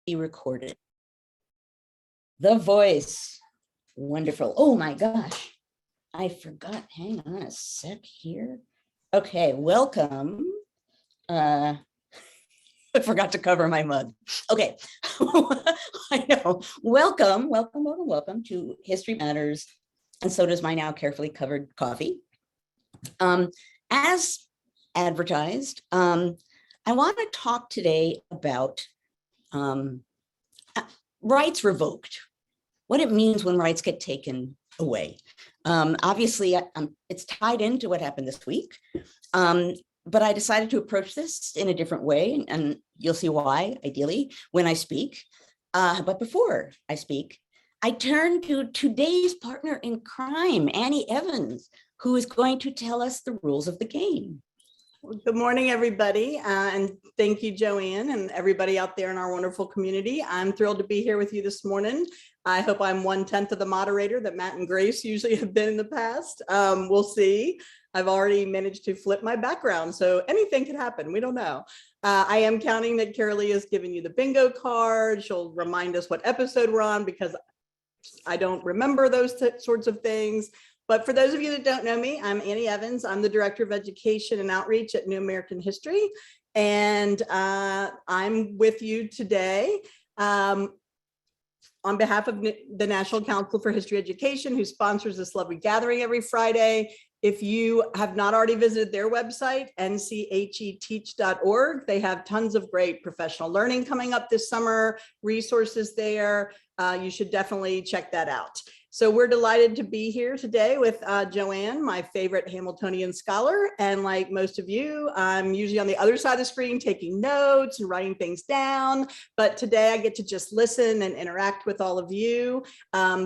be recorded. The voice, wonderful. Oh my gosh, I forgot, hang on a sec here. Okay, welcome. I forgot to cover my mug. Okay, I know. Welcome to History Matters, and so does my now carefully covered coffee. As advertised, I want to talk today about rights revoked, what it means when rights get taken away. Obviously, it's tied into what happened this week, but I decided to approach this in a different way, and you'll see why, ideally, when I speak. But before I speak, I turn to today's partner in crime, Annie Evans, who is going to tell us the rules of the game. Well, good morning, everybody, and thank you, Joanne, and everybody out there in our wonderful community. I'm thrilled to be here with you this morning. I hope I'm 1/10 of the moderator that Matt and Grace usually have been in the past. We'll see. I've already managed to flip my background, so anything could happen. We don't know. I am counting that Carolee has given you the bingo card. She'll remind us what episode we're on because I don't remember those sorts of things. But for those of you that don't know me, I'm Annie Evans. I'm the Director of Education and Outreach at New American History. And I'm with you today on behalf of the National Council for History Education, who sponsors this lovely gathering every Friday. If you have not already visited their website, ncheteach.org, they have tons of great professional learning coming up this summer, resources there. You should definitely check that out. So we're delighted to be here today with Joanne, my favorite Hamiltonian scholar. And like most of you, I'm usually on the other side of the screen taking notes and writing things down. But today I get to just listen and interact with all of you.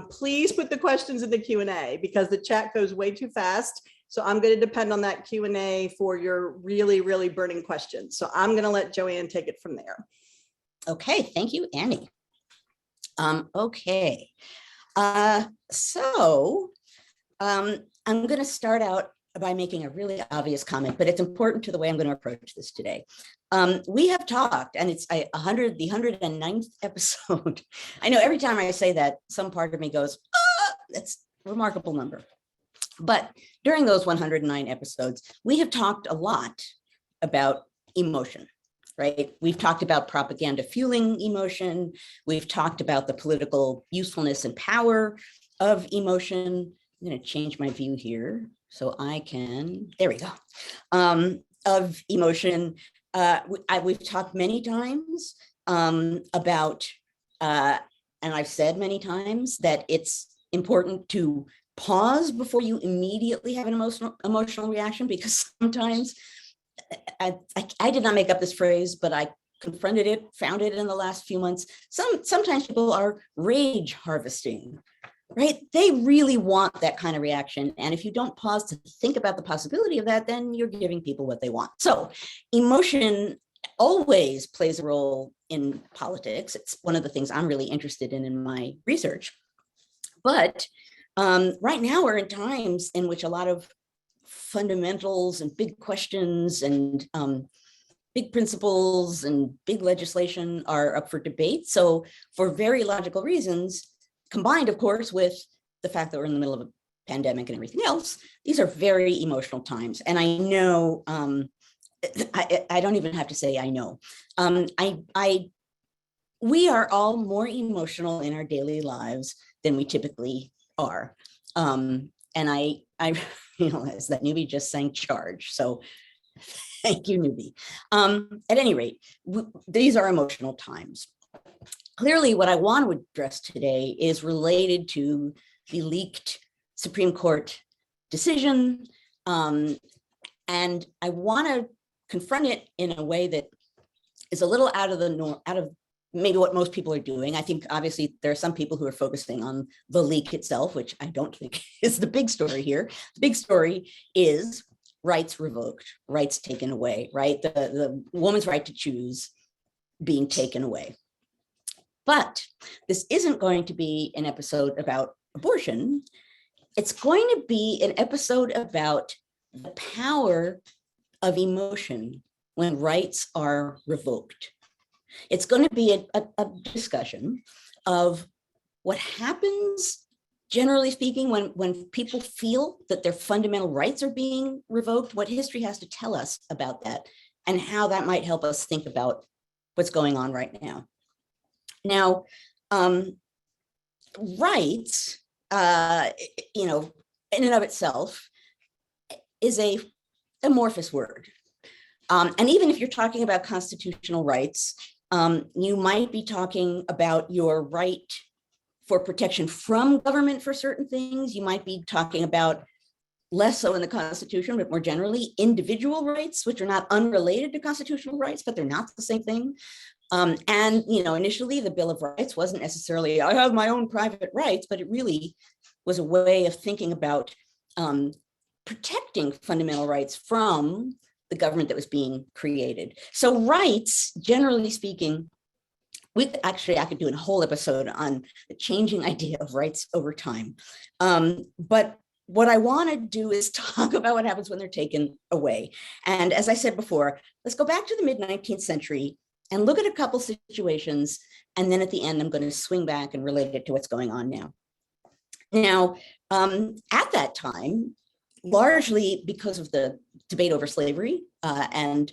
Please put the questions in the Q&A because the chat goes way too fast. So I'm going to depend on that Q&A for your really, really burning questions. So I'm going to let Joanne take it from there. Okay, thank you, Annie. Okay. I'm going to start out by making a really obvious comment, but it's important to the way I'm going to approach this today. We have talked, and it's the 109th episode. I know every time I say that, some part of me goes, that's a remarkable number. But during those 109 episodes, we have talked a lot about emotion. Right? We've talked about propaganda fueling emotion. We've talked about the political usefulness and power of emotion. I'm going to change my view here so I can, there we go, of emotion. We've talked many times about, and I've said many times that it's important to pause before you immediately have an emotional reaction, because sometimes I did not make up this phrase, but I confronted it, found it in the last few months. Sometimes people are rage harvesting, right? They really want that kind of reaction. And if you don't pause to think about the possibility of that, then you're giving people what they want. So emotion always plays a role in politics. It's one of the things I'm really interested in my research. But right now we're in times in which a lot of fundamentals and big questions and big principles and big legislation are up for debate. So for very logical reasons, combined, of course, with the fact that we're in the middle of a pandemic and everything else, these are very emotional times. And I know, I don't even have to say I know. We are all more emotional in our daily lives than we typically are. And I realize that Newbie just sang charge. So thank you, Newbie. At any rate, these are emotional times. Clearly, what I want to address today is related to the leaked Supreme Court decision. And I want to confront it in a way that is a little out of the norm, out of maybe what most people are doing. I think obviously there are some people who are focusing on the leak itself, which I don't think is the big story here. The big story is rights revoked, rights taken away, right? The woman's right to choose being taken away. But this isn't going to be an episode about abortion. It's going to be an episode about the power of emotion when rights are revoked. It's going to be a discussion of what happens, generally speaking, when people feel that their fundamental rights are being revoked, what history has to tell us about that, and how that might help us think about what's going on right now. Now, rights, in and of itself, is a amorphous word. And even if you're talking about constitutional rights, you might be talking about your right for protection from government for certain things. You might be talking about, less so in the Constitution, but more generally, individual rights, which are not unrelated to constitutional rights, but they're not the same thing. And initially the Bill of Rights wasn't necessarily, I have my own private rights, but it really was a way of thinking about protecting fundamental rights from the government that was being created. So rights, generally speaking, I could do a whole episode on the changing idea of rights over time. But what I want to do is talk about what happens when they're taken away. And as I said before, let's go back to the mid-19th century and look at a couple situations. And then at the end, I'm going to swing back and relate it to what's going on now. Now, at that time, largely because of the debate over slavery and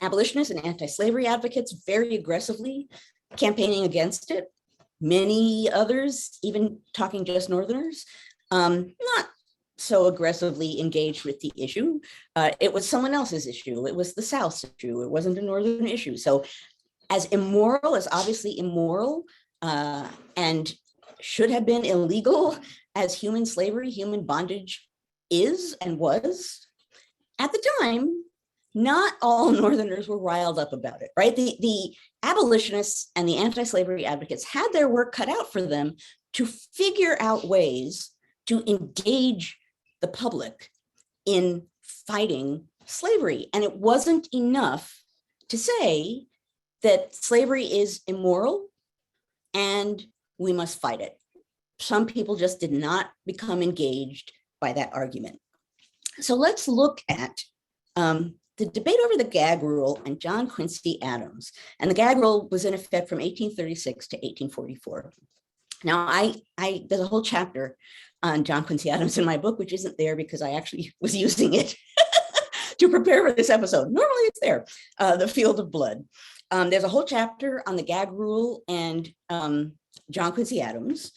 abolitionists and anti-slavery advocates very aggressively campaigning against it, many others, even talking just Northerners, not so aggressively engaged with the issue. It was someone else's issue. It was the South's issue. It wasn't a Northern issue. So as immoral, as obviously immoral, and should have been illegal as human slavery, human bondage is and was, at the time, not all Northerners were riled up about it, right? The abolitionists and the anti-slavery advocates had their work cut out for them to figure out ways to engage the public in fighting slavery. And it wasn't enough to say that slavery is immoral and we must fight it. Some people just did not become engaged by that argument. So let's look at the debate over the Gag Rule and John Quincy Adams. And the Gag Rule was in effect from 1836 to 1844. Now, there's a whole chapter on John Quincy Adams in my book, which isn't there because I actually was using it to prepare for this episode. Normally it's there, The Field of Blood. There's a whole chapter on the Gag Rule and John Quincy Adams.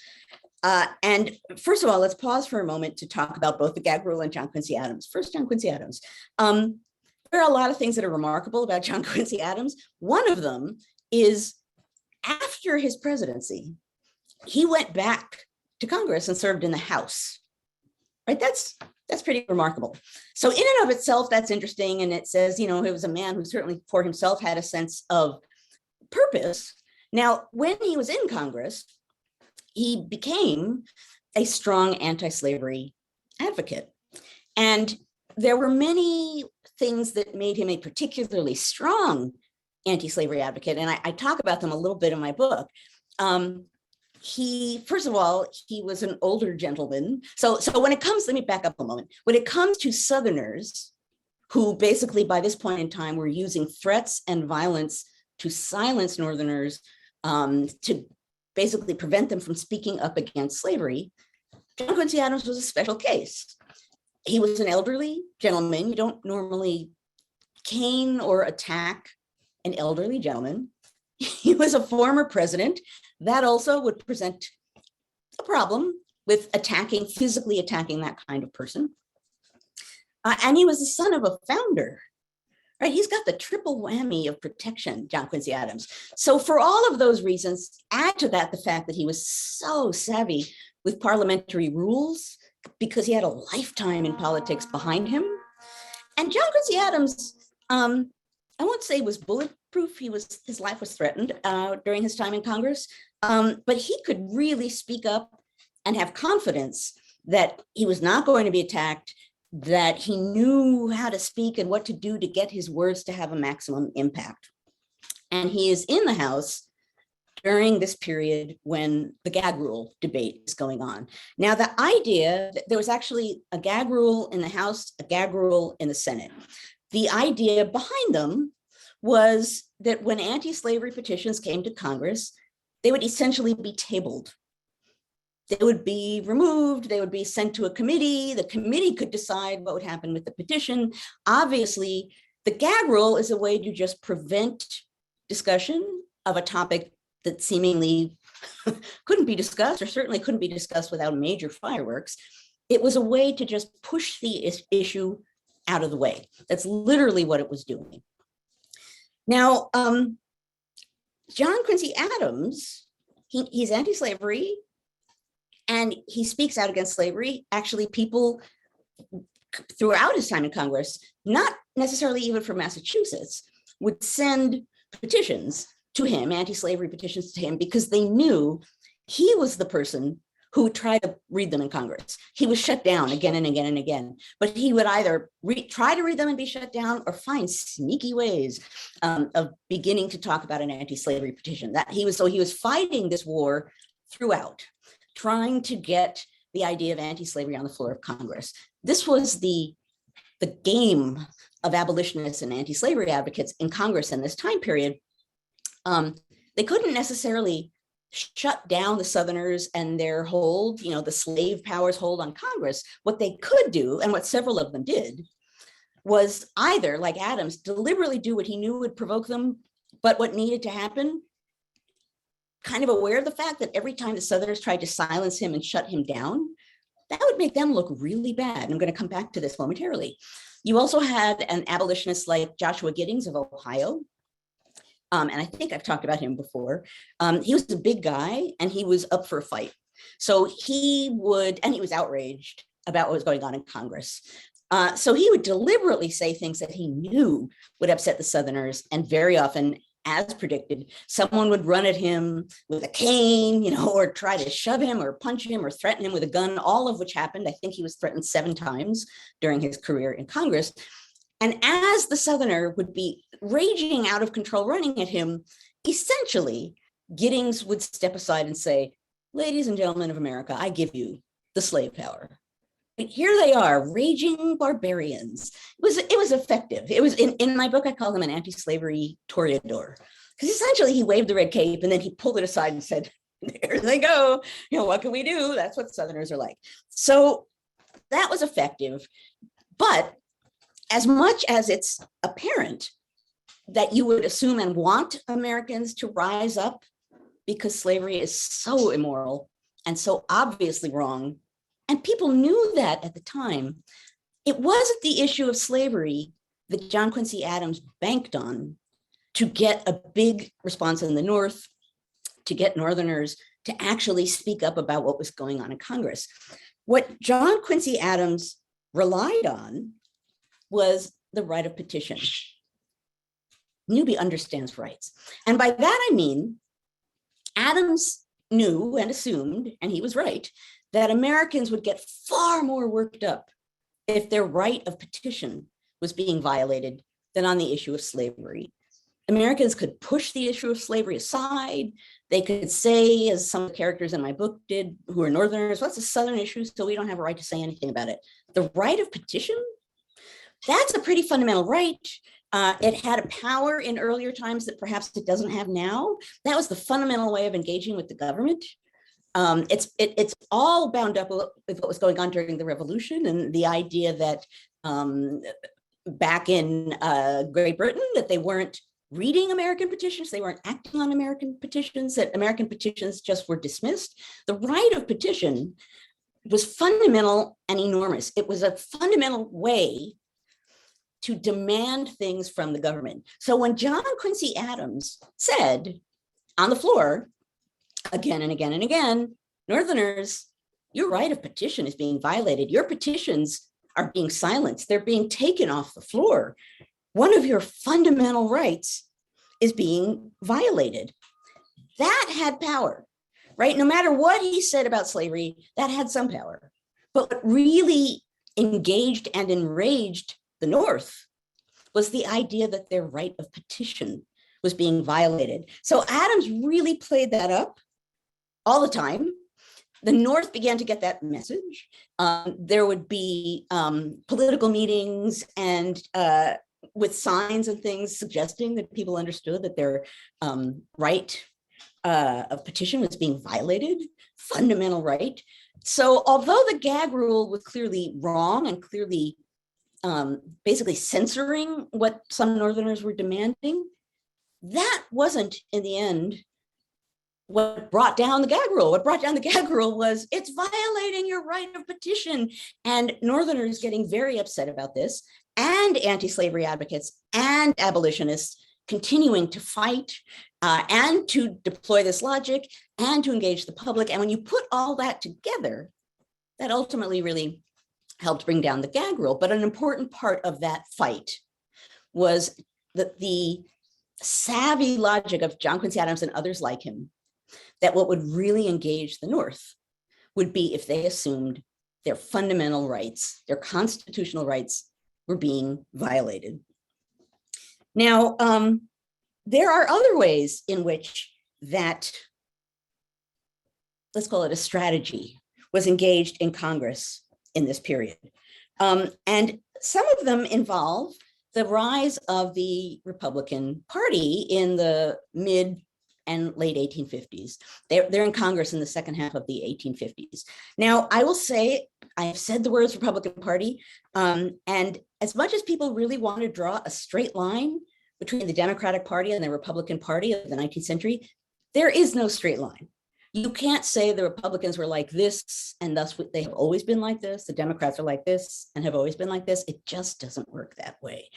And first of all, let's pause for a moment to talk about both the Gag Rule and John Quincy Adams. First, John Quincy Adams. There are a lot of things that are remarkable about John Quincy Adams. One of them is after his presidency, he went back to Congress and served in the House, right? That's pretty remarkable. So in and of itself, that's interesting. And it says, he was a man who certainly for himself had a sense of purpose. Now, when he was in Congress, he became a strong anti-slavery advocate. And there were many things that made him a particularly strong anti-slavery advocate. And I talk about them a little bit in my book. First of all, he was an older gentleman. So when it comes, let me back up a moment. When it comes to Southerners, who basically by this point in time were using threats and violence to silence Northerners, to basically prevent them from speaking up against slavery, John Quincy Adams was a special case. He was an elderly gentleman. You don't normally cane or attack an elderly gentleman. He was a former president. That also would present a problem with physically attacking that kind of person. And he was the son of a founder, right? He's got the triple whammy of protection, John Quincy Adams. So for all of those reasons, add to that the fact that he was so savvy with parliamentary rules because he had a lifetime in politics behind him. And John Quincy Adams, I won't say was bulletproof. His life was threatened during his time in Congress, but he could really speak up and have confidence that he was not going to be attacked, that he knew how to speak and what to do to get his words to have a maximum impact. And he is in the House during this period when the Gag Rule debate is going on. Now, the idea, there was actually a Gag Rule in the House, a Gag Rule in the Senate. The idea behind them was that when anti-slavery petitions came to Congress, they would essentially be tabled. They would be removed, they would be sent to a committee. The committee could decide what would happen with the petition. Obviously, the gag rule is a way to just prevent discussion of a topic that seemingly couldn't be discussed, or certainly couldn't be discussed without major fireworks. It was a way to just push the issue out of the way. That's literally what it was doing. Now, John Quincy Adams, he's anti-slavery, and he speaks out against slavery. Actually, people throughout his time in Congress, not necessarily even from Massachusetts, would send petitions to him, anti-slavery petitions to him, because they knew he was the person who would try to read them in Congress. He was shut down again and again and again, but he would either try to read them and be shut down, or find sneaky ways of beginning to talk about an anti-slavery petition. That he was fighting this war throughout, trying to get the idea of anti-slavery on the floor of Congress. This was the game of abolitionists and anti-slavery advocates in Congress in this time period. They couldn't necessarily shut down the Southerners and their hold, the slave powers hold on Congress. What they could do, and what several of them did, was either, like Adams, deliberately do what he knew would provoke them, but what needed to happen, kind of aware of the fact that every time the Southerners tried to silence him and shut him down, that would make them look really bad. I'm going to come back to this momentarily. You also had an abolitionist like Joshua Giddings of Ohio. And I think I've talked about him before. He was a big guy and he was up for a fight. So he was outraged about what was going on in Congress. So he would deliberately say things that he knew would upset the Southerners, and very often, as predicted, someone would run at him with a cane, or try to shove him or punch him or threaten him with a gun, all of which happened. I think he was threatened 7 times during his career in Congress. And as the Southerner would be raging out of control, running at him, essentially, Giddings would step aside and say, "Ladies and gentlemen of America, I give you the slave power." And here they are, raging barbarians. It was effective. It was in my book, I call him an anti-slavery toreador, because essentially he waved the red cape and then he pulled it aside and said, "There they go. What can we do?" That's what Southerners are like. So that was effective. But as much as it's apparent that you would assume and want Americans to rise up because slavery is so immoral and so obviously wrong, and people knew that at the time, it wasn't the issue of slavery that John Quincy Adams banked on to get a big response in the North, to get Northerners to actually speak up about what was going on in Congress. What John Quincy Adams relied on was the right of petition. Newbie understands rights. And by that I mean, Adams knew and assumed, and he was right, that Americans would get far more worked up if their right of petition was being violated than on the issue of slavery. Americans could push the issue of slavery aside. They could say, as some of the characters in my book did, who are Northerners, "What's a Southern issue? So we don't have a right to say anything about it." The right of petition, that's a pretty fundamental right. It had a power in earlier times that perhaps it doesn't have now. That was the fundamental way of engaging with the government. It's all bound up with what was going on during the Revolution, and the idea that back in Great Britain, that they weren't reading American petitions, they weren't acting on American petitions, that American petitions just were dismissed. The right of petition was fundamental and enormous. It was a fundamental way to demand things from the government. So when John Quincy Adams said on the floor, again and again and again, "Northerners, your right of petition is being violated. Your petitions are being silenced. They're being taken off the floor. One of your fundamental rights is being violated." That had power, right? No matter what he said about slavery, that had some power. But what really engaged and enraged the North was the idea that their right of petition was being violated. So Adams really played that up all the time. The North began to get that message. There would be political meetings and with signs and things suggesting that people understood that their right of petition was being violated, fundamental right. So although the gag rule was clearly wrong and clearly basically censoring what some Northerners were demanding, that wasn't in the end what brought down the gag rule. What brought down the gag rule was it's violating your right of petition. And Northerners getting very upset about this, and anti-slavery advocates and abolitionists continuing to fight and to deploy this logic and to engage the public. And when you put all that together, that ultimately really helped bring down the gag rule. But an important part of that fight was that the savvy logic of John Quincy Adams and others like him, that what would really engage the North would be if they assumed their fundamental rights, their constitutional rights, were being violated. Now, there are other ways in which that, let's call it a strategy, was engaged in Congress in this period. And some of them involve the rise of the Republican Party in the mid and late 1850s. They're in Congress in the second half of the 1850s. Now, I will say, I have said the words Republican Party, and as much as people really want to draw a straight line between the Democratic Party and the Republican Party of the 19th century, there is no straight line. You can't say the Republicans were like this, and thus they have always been like this. The Democrats are like this and have always been like this. It just doesn't work that way.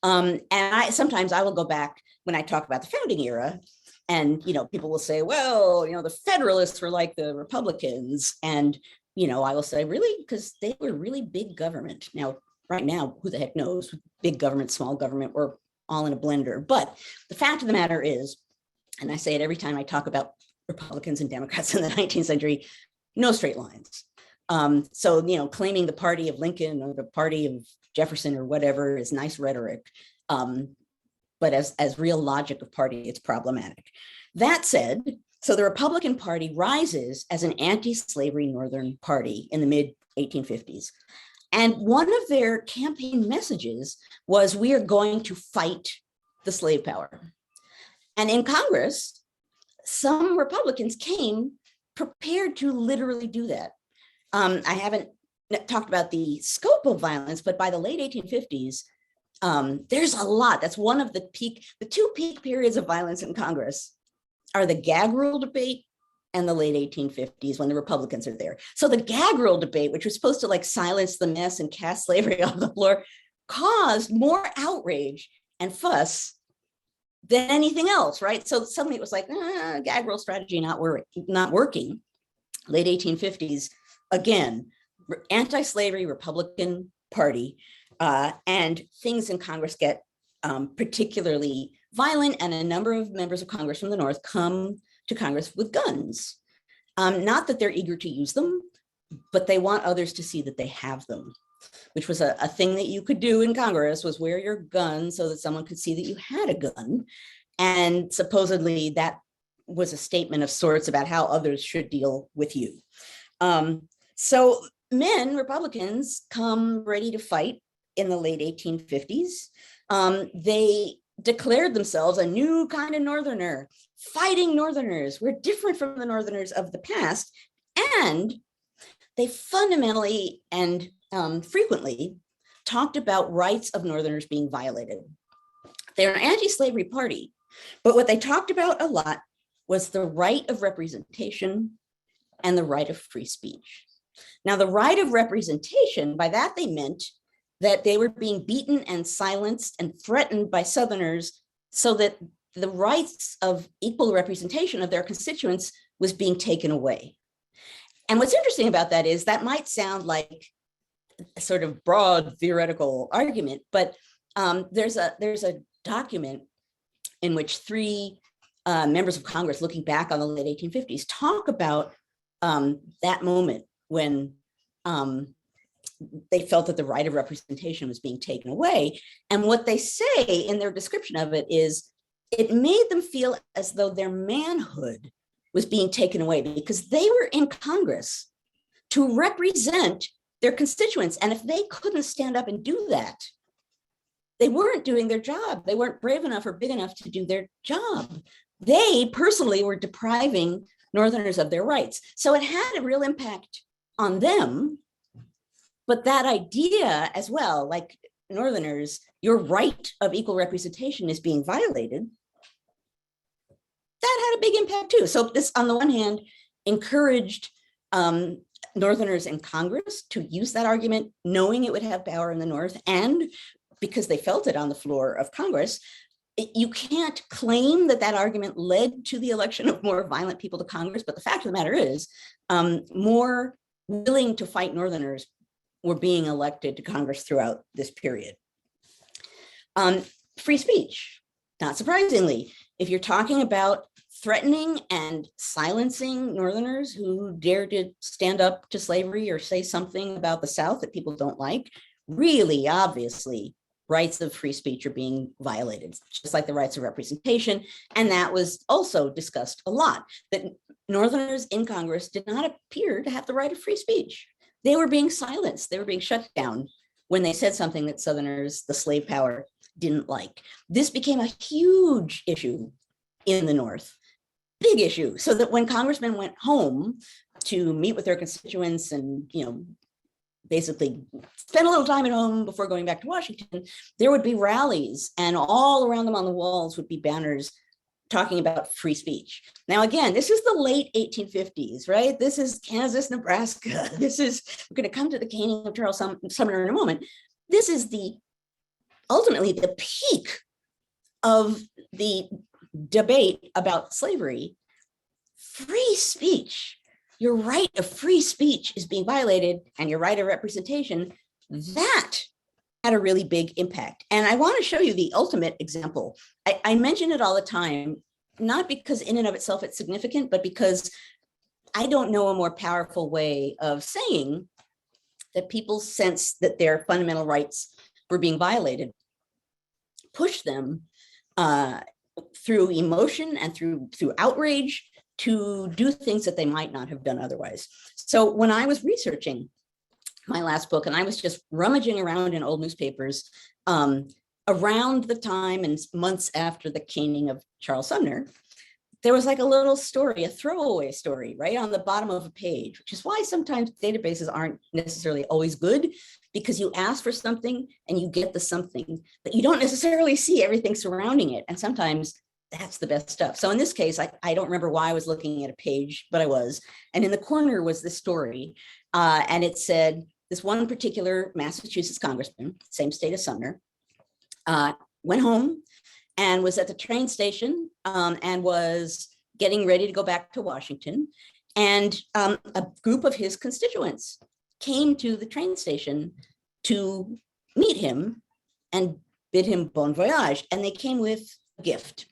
And sometimes I will go back when I talk about the founding era, and people will say, well, the Federalists were like the Republicans, and I will say, really, because they were really big government. Now, right now, who the heck knows? Big government, small government, we're all in a blender. But the fact of the matter is, and I say it every time I talk about Republicans and Democrats in the 19th century, no straight lines. So, claiming the party of Lincoln or the party of Jefferson or whatever is nice rhetoric. But as real logic of party, it's problematic. That said, so the Republican Party rises as an anti-slavery Northern party in the mid 1850s. And one of their campaign messages was, we are going to fight the slave power. And in Congress, some Republicans came prepared to literally do that. I haven't talked about the scope of violence, but by the late 1850s, there's a lot. That's one of the two peak periods of violence in Congress are the Gag Rule debate and the late 1850s when the Republicans are there. So the Gag Rule debate, which was supposed to silence the mess and cast slavery off the floor, caused more outrage and fuss than anything else, right? So suddenly it was like, Gag Rule strategy not working. Late 1850s, again, anti-slavery Republican Party, and things in Congress get particularly violent, and a number of members of Congress from the North come to Congress with guns. Not that they're eager to use them, but they want others to see that they have them, which was a thing that you could do in Congress, was wear your gun so that someone could see that you had a gun. And supposedly that was a statement of sorts about how others should deal with you. So Republicans come ready to fight in the late 1850s. They declared themselves a new kind of Northerner, fighting Northerners. We're different from the Northerners of the past. And they fundamentally and frequently talked about rights of Northerners being violated. They're an anti-slavery party, but what they talked about a lot was the right of representation and the right of free speech. Now, the right of representation, by that they meant that they were being beaten and silenced and threatened by Southerners, so that the rights of equal representation of their constituents was being taken away. And what's interesting about that is that might sound like a sort of broad theoretical argument, but there's a document in which three members of Congress, looking back on the late 1850s, talk about that moment when they felt that the right of representation was being taken away. And what they say in their description of it is, it made them feel as though their manhood was being taken away, because they were in Congress to represent their constituents. And if they couldn't stand up and do that, they weren't doing their job. They weren't brave enough or big enough to do their job. They personally were depriving Northerners of their rights. So it had a real impact on them. But that idea as well, like Northerners, your right of equal representation is being violated, that had a big impact too. So this, on the one hand, encouraged Northerners in Congress to use that argument, knowing it would have power in the North, and because they felt it on the floor of Congress. You can't claim that that argument led to the election of more violent people to Congress, but the fact of the matter is, more willing to fight Northerners were being elected to Congress throughout this period. Free speech, not surprisingly, if you're talking about threatening and silencing Northerners who dare to stand up to slavery or say something about the South that people don't like, really obviously rights of free speech are being violated, just like the rights of representation. And that was also discussed a lot, that Northerners in Congress did not appear to have the right of free speech. They were being silenced. They were being shut down when they said something that Southerners, the slave power, didn't like. This became a huge issue in the North, big issue. So that when congressmen went home to meet with their constituents and, basically spend a little time at home before going back to Washington, there would be rallies, and all around them on the walls would be banners talking about free speech. Now, again, this is the late 1850s, right? This is Kansas, Nebraska. We're going to come to the caning of Charles Sumner in a moment. This is ultimately the peak of the debate about slavery. Free speech, your right of free speech is being violated, and your right of representation, that had a really big impact. And I want to show you the ultimate example. I mention it all the time, not because in and of itself it's significant, but because I don't know a more powerful way of saying that people's sense that their fundamental rights were being violated push them through emotion and through outrage to do things that they might not have done otherwise. So when I was researching my last book, and I was just rummaging around in old newspapers around the time and months after the caning of Charles Sumner, there was like a little story, a throwaway story, right on the bottom of a page, which is why sometimes databases aren't necessarily always good, because you ask for something and you get the something, but you don't necessarily see everything surrounding it. And sometimes that's the best stuff. So in this case, I don't remember why I was looking at a page, but I was. And in the corner was this story. And it said, this one particular Massachusetts congressman, same state as Sumner, went home and was at the train station and was getting ready to go back to Washington. And a group of his constituents came to the train station to meet him and bid him bon voyage. And they came with a gift.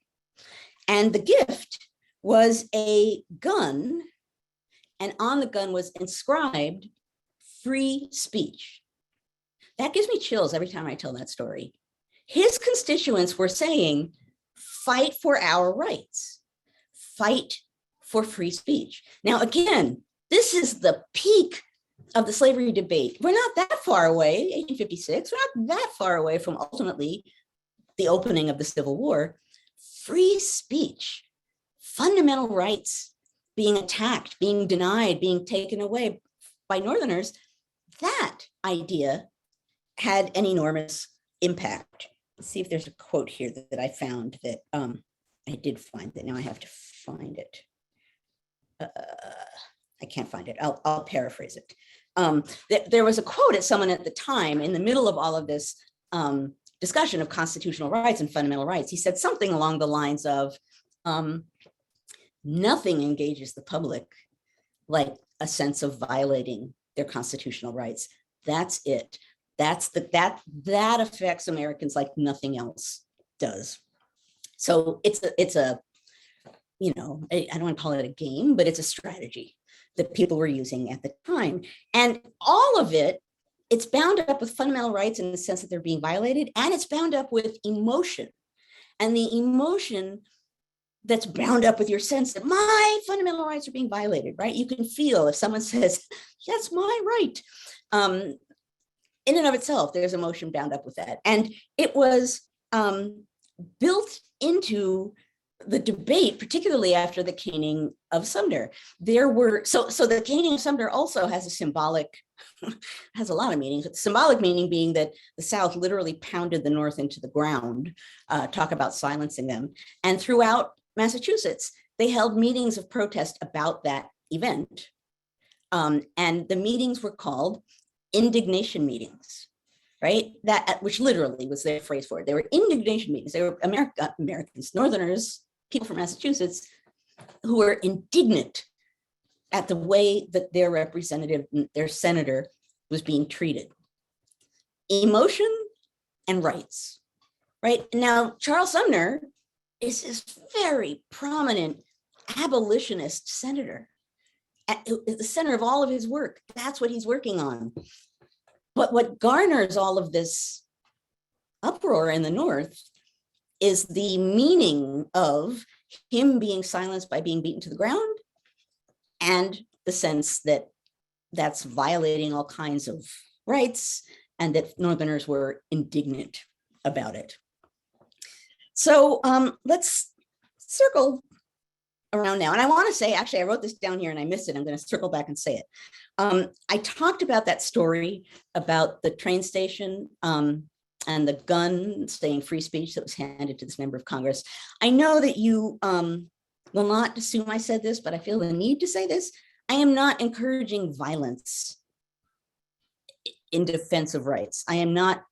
And the gift was a gun, and on the gun was inscribed free speech. That gives me chills every time I tell that story. His constituents were saying, fight for our rights, fight for free speech. Now, again, this is the peak of the slavery debate. We're not that far away, 1856, we're not that far away from ultimately the opening of the Civil War. Free speech, fundamental rights being attacked, being denied, being taken away by Northerners, that idea had an enormous impact. Let's see if there's a quote here that I found that I did find that. Now I have to find it. I can't find it. I'll paraphrase it. There was a quote at someone at the time in the middle of all of this discussion of constitutional rights and fundamental rights. He said something along the lines of, nothing engages the public like a sense of violating their constitutional rights. That's it. That affects Americans like nothing else does. So it's a I don't want to call it a game, but it's a strategy that people were using at the time. And all of it's bound up with fundamental rights in the sense that they're being violated, and it's bound up with emotion. And the emotion that's bound up with your sense that my fundamental rights are being violated, right? You can feel if someone says, that's my right. in and of itself, there's emotion bound up with that. And it was built into the debate, particularly after the caning of Sumner. There were, so the caning of Sumner also has a symbolic, has a lot of meanings, but the symbolic meaning being that the South literally pounded the North into the ground, talk about silencing them. And throughout Massachusetts, they held meetings of protest about that event. And the meetings were called Indignation Meetings, right? That, which literally was their phrase for it. They were indignation meetings. They were Americans, Northerners, people from Massachusetts, who were indignant at the way that their representative, their senator, was being treated. Emotion and rights, right? Now, Charles Sumner is this very prominent abolitionist senator, at the center of all of his work. That's what he's working on. But what garners all of this uproar in the North is the meaning of him being silenced by being beaten to the ground, and the sense that that's violating all kinds of rights, and that Northerners were indignant about it. So let's circle around now. And I want to say, actually, I wrote this down here and I missed it. I'm going to circle back and say it. I talked about that story about the train station and the gun saying free speech that was handed to this member of Congress. I know that you will not assume I said this, but I feel the need to say this. I am not encouraging violence in defense of rights. I am not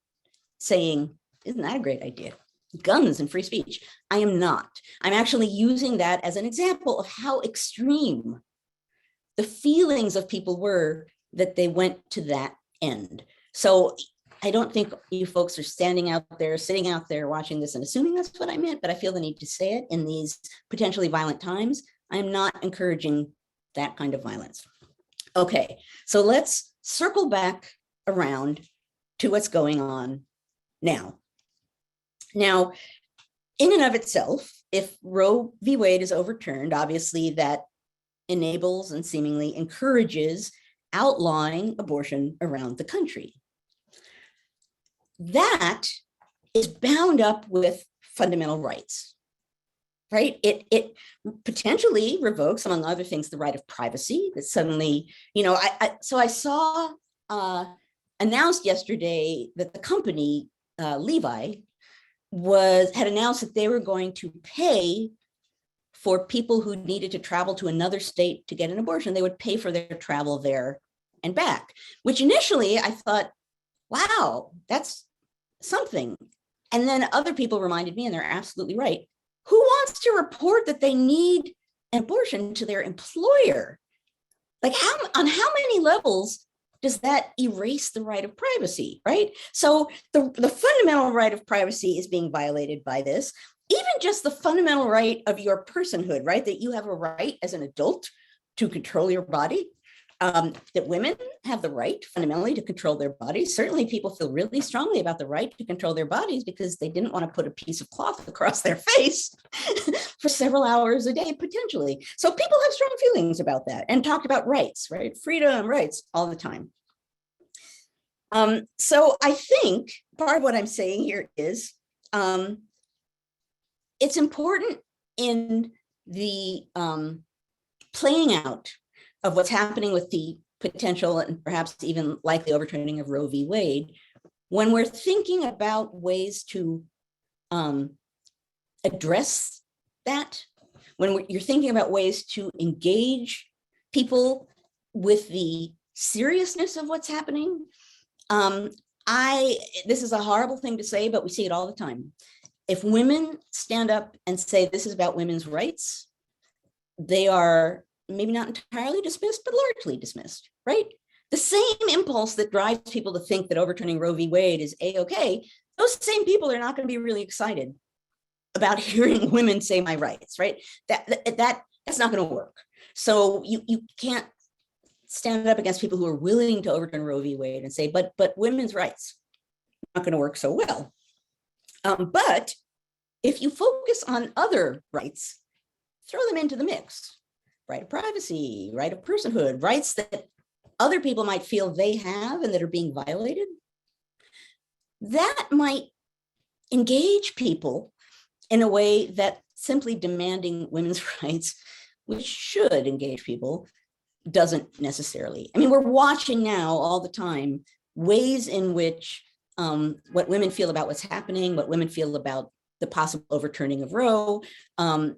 saying, isn't that a great idea? Guns and free speech. I am not. I'm actually using that as an example of how extreme the feelings of people were that they went to that end. So I don't think you folks are standing out there, sitting out there watching this and assuming that's what I meant, but I feel the need to say it in these potentially violent times. I'm not encouraging that kind of violence. Okay, so let's circle back around to what's going on now. Now, in and of itself, if Roe v. Wade is overturned, obviously that enables and seemingly encourages outlawing abortion around the country. That is bound up with fundamental rights, right? It potentially revokes, among other things, the right of privacy. That suddenly, you know, so I saw announced yesterday that the company Levi had announced that they were going to pay for people who needed to travel to another state to get an abortion. They would pay for their travel there and back, which initially I thought, wow, that's something. And then other people reminded me, and they're absolutely right, who wants to report that they need an abortion to their employer? Like, on how many levels does that erase the right of privacy, right? So the fundamental right of privacy is being violated by this. Even just the fundamental right of your personhood, right? That you have a right as an adult to control your body, that women have the right fundamentally to control their bodies. Certainly people feel really strongly about the right to control their bodies because they didn't want to put a piece of cloth across their face for several hours a day, potentially. So people have strong feelings about that and talk about rights, right? Freedom, rights all the time. So I think part of what I'm saying here is it's important in the playing out of what's happening with the potential and perhaps even likely overturning of Roe v. Wade, when we're thinking about ways to address that, when you're thinking about ways to engage people with the seriousness of what's happening. This is a horrible thing to say, but we see it all the time. If women stand up and say this is about women's rights, they are maybe not entirely dismissed, but largely dismissed, right? The same impulse that drives people to think that overturning Roe v. Wade is A-okay, those same people are not going to be really excited about hearing women say my rights, right? That's not going to work. So you can't stand up against people who are willing to overturn Roe v. Wade and say, but women's rights not going to work so well. But if you focus on other rights, throw them into the mix. Right of privacy, right of personhood, rights that other people might feel they have and that are being violated. that might engage people in a way that simply demanding women's rights, which should engage people, doesn't necessarily. I mean, we're watching now all the time ways in which what women feel about what's happening, what women feel about the possible overturning of Roe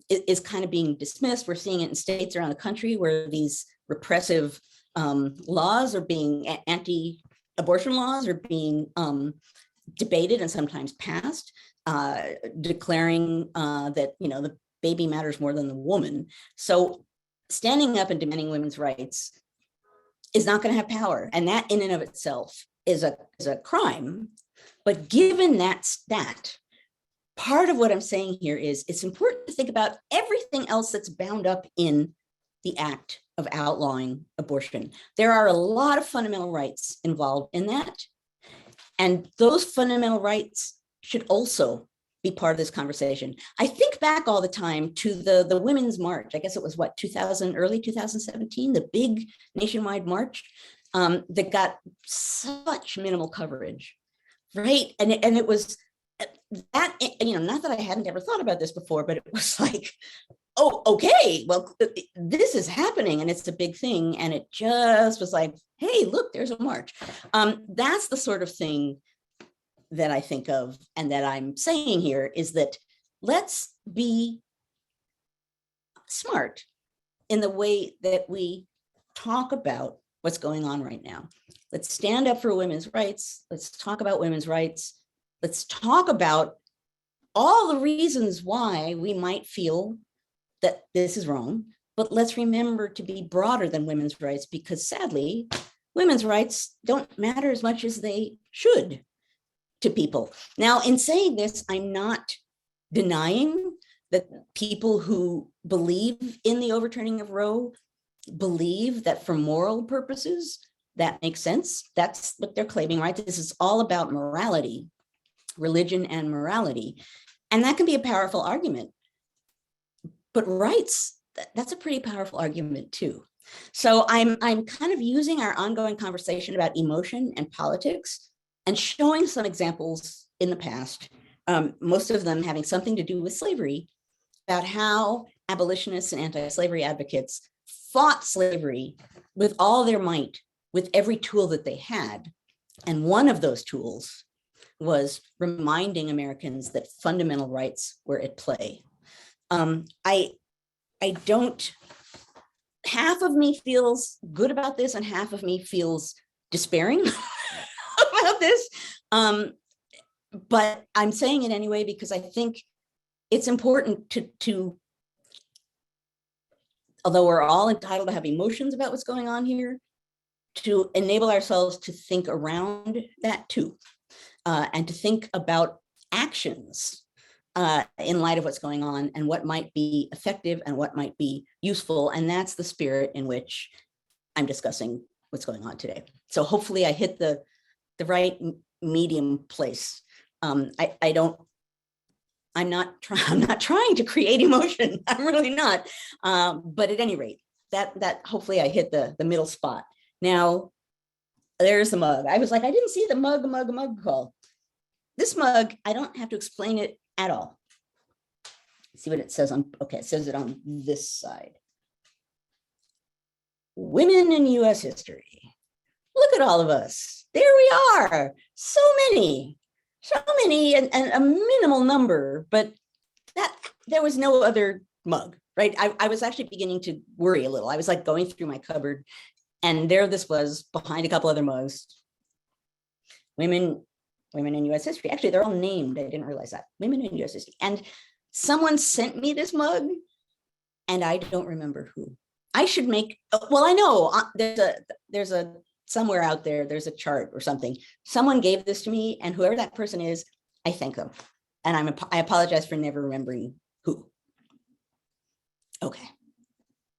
is kind of being dismissed. We're seeing it in states around the country where these repressive laws are being, anti-abortion laws are being debated and sometimes passed, declaring that, you know, the baby matters more than the woman. So standing up and demanding women's rights is not going to have power. And that in and of itself is a crime. But given that stat, part of what I'm saying here is it's important to think about everything else that's bound up in the act of outlawing abortion. There are a lot of fundamental rights involved in that. And those fundamental rights should also be part of this conversation. I think back all the time to the Women's March. I guess it was what, early 2017, the big nationwide march that got such minimal coverage, right? And it was that, you know, not that I hadn't ever thought about this before, but it was like, oh, okay, well, this is happening and it's a big thing. And it just was like, hey, look, there's a march. That's the sort of thing that I think of and that I'm saying here is that let's be smart in the way that we talk about what's going on right now. Let's stand up for women's rights. Let's talk about women's rights. Let's talk about all the reasons why we might feel that this is wrong, but let's remember to be broader than women's rights, because sadly, women's rights don't matter as much as they should to people. Now, in saying this, I'm not denying that people who believe in the overturning of Roe believe that for moral purposes, that makes sense. That's what they're claiming, right? This is all about morality, religion and morality. And that can be a powerful argument. But rights, that's a pretty powerful argument too. So I'm kind of using our ongoing conversation about emotion and politics and showing some examples in the past, most of them having something to do with slavery, about how abolitionists and anti-slavery advocates fought slavery with all their might, with every tool that they had. And one of those tools was reminding Americans that fundamental rights were at play. I don't, half of me feels good about this and half of me feels despairing about this. But I'm saying it anyway, because I think it's important to, although we're all entitled to have emotions about what's going on here, to enable ourselves to think around that too, and to think about actions in light of what's going on and what might be effective and what might be useful. And that's the spirit in which I'm discussing what's going on today. So hopefully I hit the right medium place. I'm not trying to create emotion. I'm really not. But at any rate, that hopefully I hit the middle spot. Now, there's the mug. I was like, I didn't see the mug call. This mug, I don't have to explain it at all. Let's see what it says on, okay, it says it on this side. Women in US history. Look at all of us. There we are. So many and a minimal number, but that there was no other mug, right? I was actually beginning to worry a little. I was like going through my cupboard and there this was behind a couple other mugs. Women in US history. Actually, they're all named. I didn't realize that. Women in US history. And someone sent me this mug and I don't remember who. I should make, well, I know there's a somewhere out there, there's a chart or something. Someone gave this to me and whoever that person is, I thank them. And I apologize for never remembering who. Okay.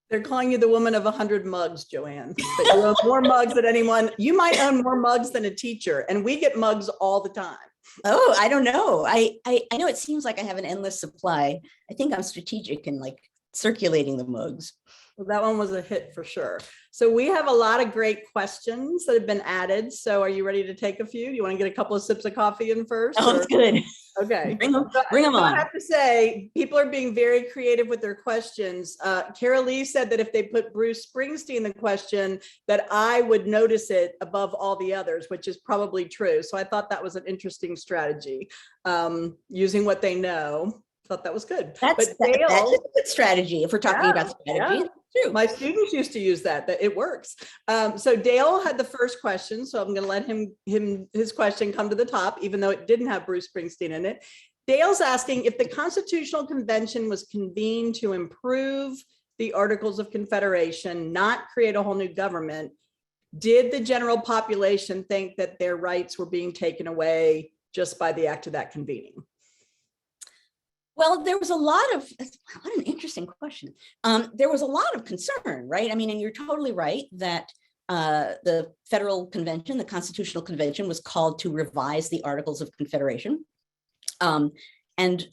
They're calling you the woman of 100 mugs, Joanne. But you own more mugs than anyone. You might own more mugs than a teacher, and we get mugs all the time. Oh, I don't know. I know it seems like I have an endless supply. I think I'm strategic in like circulating the mugs. Well, that one was a hit for sure. So we have a lot of great questions that have been added. So are you ready to take a few? Do you want to get a couple of sips of coffee in first? Sounds good. Okay. Bring them So I on. have to say, people are being very creative with their questions. Carol Lee said that if they put Bruce Springsteen in the question, that I would notice it above all the others, which is probably true. So I thought that was an interesting strategy, using what they know. Thought that was good. That's a good strategy if we're talking about strategy. True. My students used to use that it works. So Dale had the first question, so I'm going to let his question come to the top, even though it didn't have Bruce Springsteen in it. Dale's asking if the Constitutional Convention was convened to improve the Articles of Confederation, not create a whole new government. Did the general population think that their rights were being taken away just by the act of that convening? Well, there was a lot of, what an interesting question. There was a lot of concern, right? I mean, and you're totally right that the Federal Convention, the Constitutional Convention, was called to revise the Articles of Confederation. And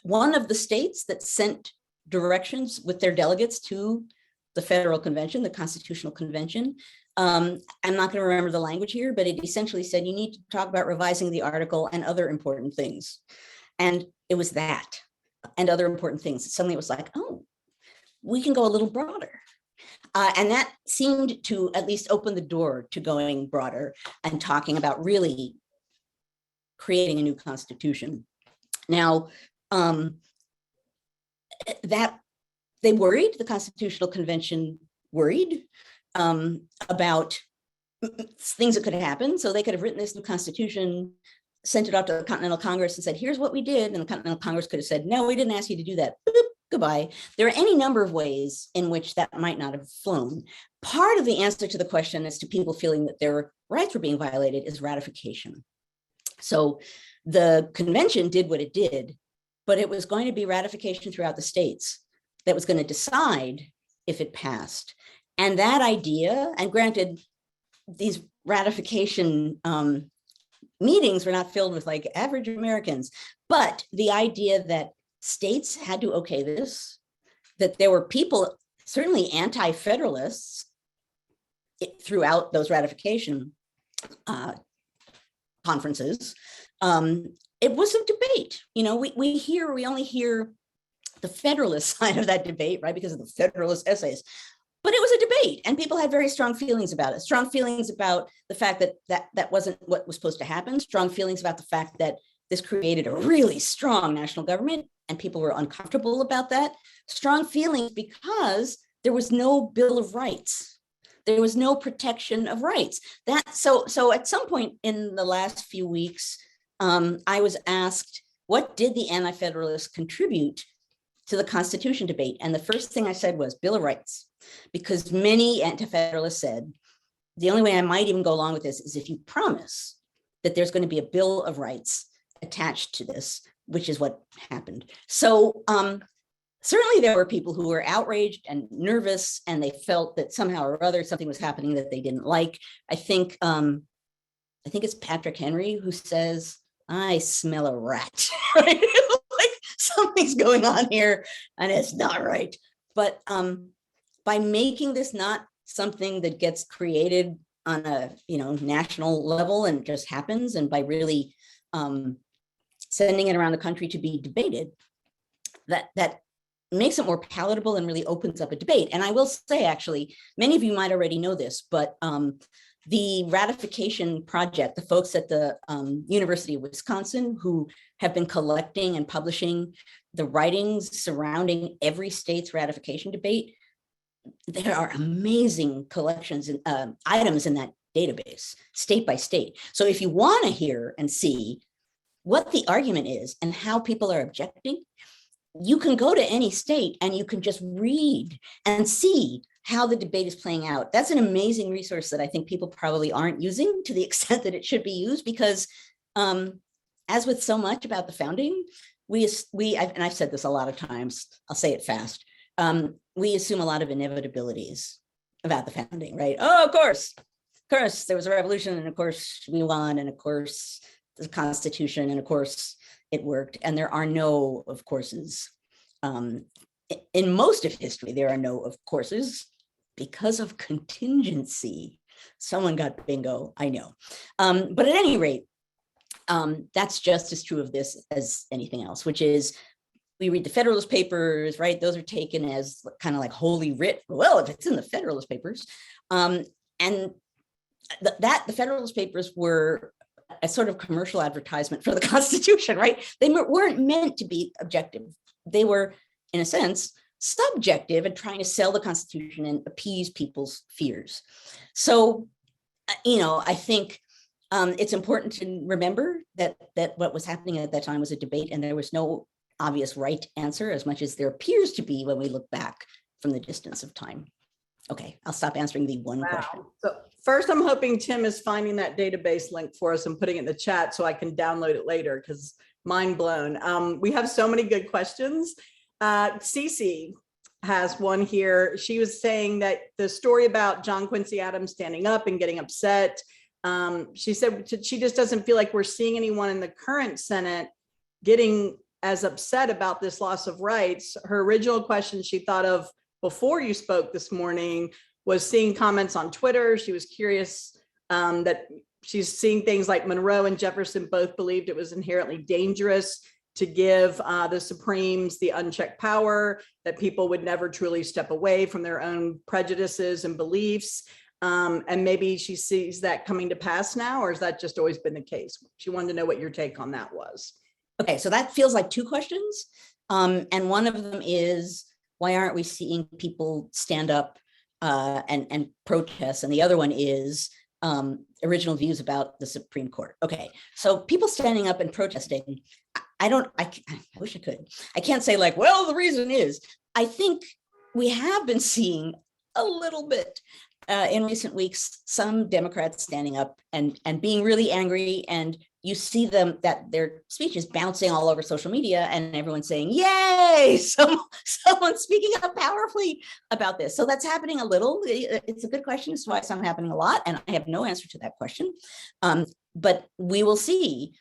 one of the states that sent directions with their delegates to the Federal Convention, the Constitutional Convention, I'm not going to remember the language here, but it essentially said you need to talk about revising the article and other important things. And it was that. And other important things. Suddenly it was like, oh, we can go a little broader. And that seemed to at least open the door to going broader and talking about really creating a new constitution. Now, that they worried, the Constitutional Convention worried about things that could happen. So they could have written this new constitution, sent it off to the Continental Congress and said, here's what we did. And the Continental Congress could have said, no, we didn't ask you to do that. Boop, goodbye. There are any number of ways in which that might not have flown. Part of the answer to the question as to people feeling that their rights were being violated is ratification. So the convention did what it did, but it was going to be ratification throughout the states that was going to decide if it passed. And that idea, and granted, these ratification meetings were not filled with like average Americans, but the idea that states had to okay this, that there were people, certainly anti-federalists throughout those ratification conferences. It was a debate. You know, we only hear the Federalist side of that debate, right? Because of the Federalist essays. But it was a debate and people had very strong feelings about it. Strong feelings about the fact that wasn't what was supposed to happen. Strong feelings about the fact that this created a really strong national government and people were uncomfortable about that. Strong feelings because there was no Bill of Rights. There was no protection of rights. So at some point in the last few weeks, I was asked, what did the Anti-Federalists contribute to the Constitution debate? And the first thing I said was Bill of Rights. Because many Anti-Federalists said, the only way I might even go along with this is if you promise that there's going to be a Bill of Rights attached to this, which is what happened. So certainly there were people who were outraged and nervous, and they felt that somehow or other something was happening that they didn't like. I think it's Patrick Henry who says, I smell a rat, right? Like something's going on here and it's not right. But by making this not something that gets created on a national level and just happens, and by really sending it around the country to be debated, that makes it more palatable and really opens up a debate. And I will say, actually, many of you might already know this, but the Ratification Project, the folks at the University of Wisconsin who have been collecting and publishing the writings surrounding every state's ratification debate, there are amazing collections and items in that database, state by state. So if you want to hear and see what the argument is and how people are objecting, you can go to any state and you can just read and see how the debate is playing out. That's an amazing resource that I think people probably aren't using to the extent that it should be used, because as with so much about the founding, and I've said this a lot of times, I'll say it fast, we assume a lot of inevitabilities about the founding, right? Oh, of course, there was a revolution, and of course we won, and of course the Constitution, and of course it worked. And there are no of courses in most of history, there are no of courses because of contingency. Someone got bingo, I know. But at any rate, that's just as true of this as anything else, which is we read the Federalist Papers, right? Those are taken as kind of like holy writ. Well, if it's in the Federalist Papers, and the Federalist Papers were a sort of commercial advertisement for the Constitution, right? They weren't meant to be objective. They were, in a sense, subjective and trying to sell the Constitution and appease people's fears. So, I think it's important to remember that what was happening at that time was a debate, and there was no obvious right answer, as much as there appears to be when we look back from the distance of time. Okay, I'll stop answering the one question. So first, I'm hoping Tim is finding that database link for us and putting it in the chat so I can download it later, because mind blown. We have so many good questions. Cece has one here. She was saying that the story about John Quincy Adams standing up and getting upset, she said she just doesn't feel like we're seeing anyone in the current Senate getting as upset about this loss of rights. Her original question she thought of before you spoke this morning was seeing comments on Twitter. She was curious that she's seeing things like Monroe and Jefferson both believed it was inherently dangerous to give the Supremes the unchecked power, that people would never truly step away from their own prejudices and beliefs. And maybe she sees that coming to pass now, or has that just always been the case? She wanted to know what your take on that was. Okay, so that feels like two questions. And one of them is, why aren't we seeing people stand up and protest? And the other one is original views about the Supreme Court. Okay, so people standing up and protesting, I wish I could. I can't say like, well, the reason is, I think we have been seeing a little bit in recent weeks, some Democrats standing up and being really angry, and you see them, that their speech is bouncing all over social media and everyone's saying, yay, someone's speaking up powerfully about this. So that's happening a little. It's a good question as to why it's not happening a lot. And I have no answer to that question. But we will see